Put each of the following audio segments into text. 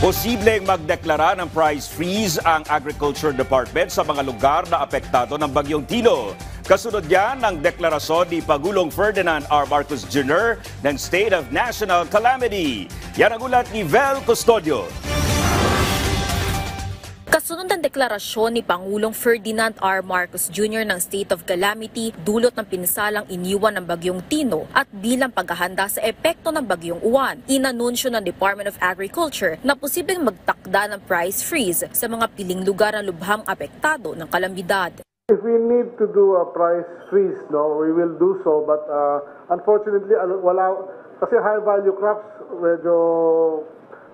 Posibleng magdeklara ng price freeze ang Agriculture Department sa mga lugar na apektado ng Bagyong Tino. Kasunod yan ng deklarasyon ni Pangulong Ferdinand R. Marcos Jr. ng State of National Calamity. Yan ang ulat ni Vel Custodio. Kasunod ng deklarasyon ni Pangulong Ferdinand R. Marcos Jr. ng State of Calamity dulot ng pinsalang iniwan ng Bagyong Tino at bilang paghahanda sa epekto ng Bagyong Uwan, inanunsyo ng Department of Agriculture na posibleng magtakda ng price freeze sa mga piling lugar na lubhang apektado ng kalamidad. If we need to do a price freeze, we will do so, but unfortunately, wala, kasi high value crops, medyo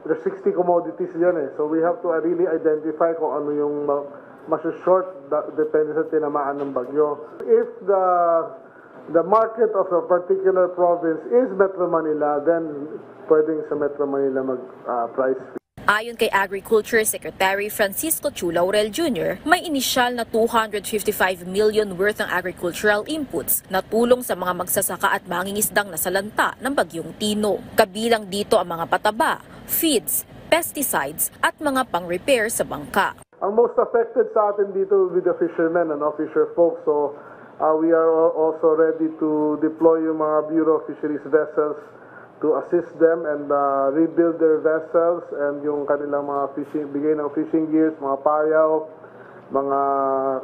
there's 60 commodities yan So we have to really identify kung ano yung mas-short depende sa tinamaan ng bagyo. If the market of a particular province is Metro Manila, then pwedeng sa Metro Manila mag-price freeze. Ayon kay Agriculture Secretary Francisco Chu Laurel Jr., may inisyal na 255 million worth ng agricultural inputs na tulong sa mga magsasaka at mangingisdang nasalanta ng Bagyong Tino. Kabilang dito ang mga pataba, feeds, pesticides at mga pang-repair sa bangka. Ang most affected sa atin dito will be the fishermen and fisher folks. So we are also ready to deploy yung mga Bureau of Fisheries vessels to assist them and rebuild their vessels and yung kanilang mga fishing, bigay ng fishing gears, mga payaw, mga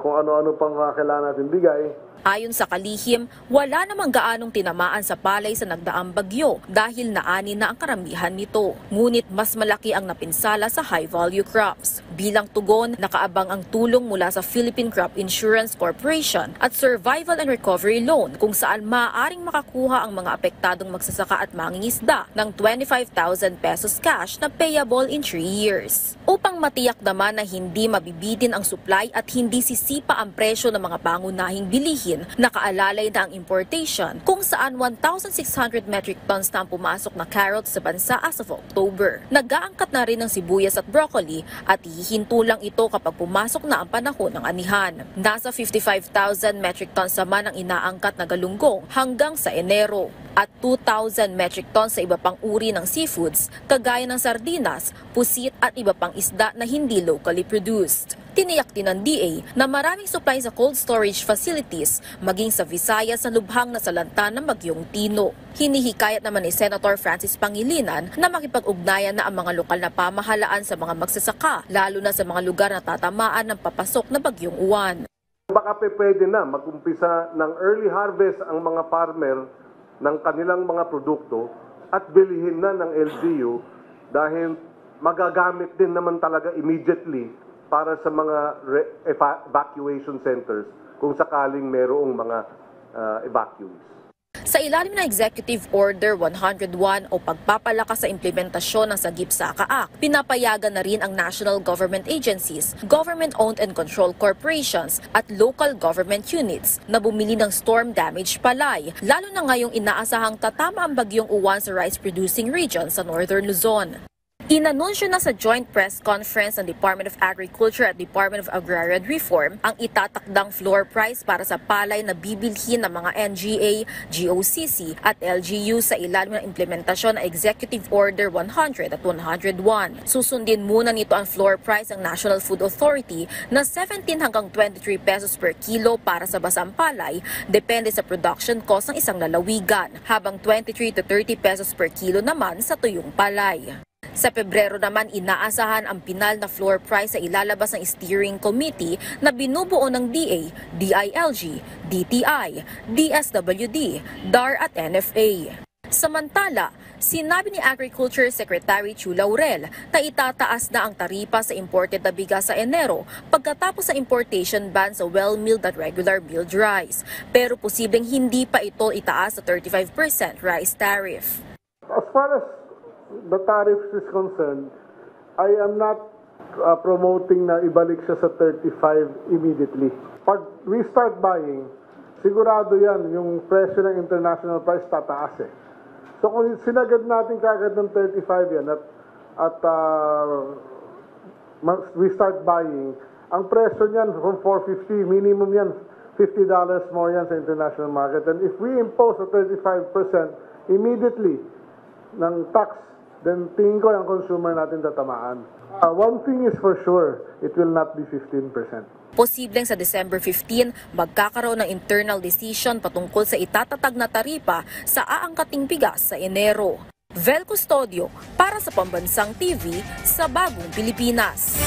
kung ano-ano pang kailangan natin bigay. Ayon sa kalihim, wala namang gaanong tinamaan sa palay sa nagdaang bagyo dahil naani na ang karamihan nito. Ngunit mas malaki ang napinsala sa high-value crops. Bilang tugon, nakaabang ang tulong mula sa Philippine Crop Insurance Corporation at Survival and Recovery Loan kung saan maaaring makakuha ang mga apektadong magsasaka at mangingisda ng 25,000 pesos cash na payable in 3 years. Upang matiyak naman na hindi mabibitin ang supply at hindi sisipa ang presyo ng mga pangunahing bilihin, nakaalalay na ang importation kung saan 1,600 metric tons na ang pumasok na carrots sa bansa as of October. Nag-aangkat na rin ng sibuyas at broccoli at hihinto lang ito kapag pumasok na ang panahon ng anihan. Nasa 55,000 metric tons naman ang inaangkat na galunggong hanggang sa Enero at 2,000 metric tons sa iba pang uri ng seafoods kagaya ng sardinas, pusit at iba pang isda na hindi locally produced. Tiniyak din ng DA na maraming supply sa cold storage facilities maging sa Visayas sa lubhang nasalanta ng Bagyong Tino. Hinihikayat naman ni Senator Francis Pangilinan na makipag-ugnayan na ang mga lokal na pamahalaan sa mga magsasaka, lalo na sa mga lugar na tatamaan ng papasok na Bagyong Uwan. Baka pwede na mag-umpisa ng early harvest ang mga farmer ng kanilang mga produkto at bilihin na ng LGU dahil magagamit din naman talaga immediately para sa mga evacuation centers kung sakaling mayroong mga evacuees. Sa ilalim ng Executive Order 101 o pagpapalakas sa implementasyon ng Sagip-Saka Act, pinapayagan na rin ang national government agencies, government-owned and controlled corporations at local government units na bumili ng storm damage palay, lalo na ngayong inaasahang tatama ang Bagyong Uwan sa rice-producing region sa Northern Luzon. Inanunsyo na sa joint press conference ng Department of Agriculture at Department of Agrarian Reform ang itatakdang floor price para sa palay na bibilhin ng mga NGA, GOCC at LGU sa ilalim ng implementasyon ng Executive Order 100 at 101. Susundin muna nito ang floor price ng National Food Authority na 17 hanggang 23 pesos per kilo para sa basang palay, depende sa production cost ng isang lalawigan, habang 23 to 30 pesos per kilo naman sa tuyong palay. Sa Pebrero naman, inaasahan ang pinal na floor price sa ilalabas ng Steering Committee na binubuo ng DA, DILG, DTI, DSWD, DAR at NFA. Samantala, sinabi ni Agriculture Secretary Chu Laurel na itataas na ang taripa sa imported na bigas sa Enero pagkatapos ng importation ban sa well-milled at regular milled rice. Pero posibleng hindi pa ito itaas sa 35% rice tariff. As far as the tariffs is concerned, I am not promoting na ibalik siya sa 35 immediately. Pag we start buying, sigurado yan, yung presyo ng international price tataas So kung sinagad natin kagad ng 35 yan at we start buying, ang presyo niyan from 450, minimum yan, $50 more yan sa international market. And if we impose a 35% immediately ng tax then tingin ko ang consumer natin tatamaan. One thing is for sure, it will not be 15%. Posibleng sa December 15, magkakaroon ng internal decision patungkol sa itatatag na taripa sa aangkating bigas sa Enero. Vel Custodio para sa Pambansang TV sa Bagong Pilipinas.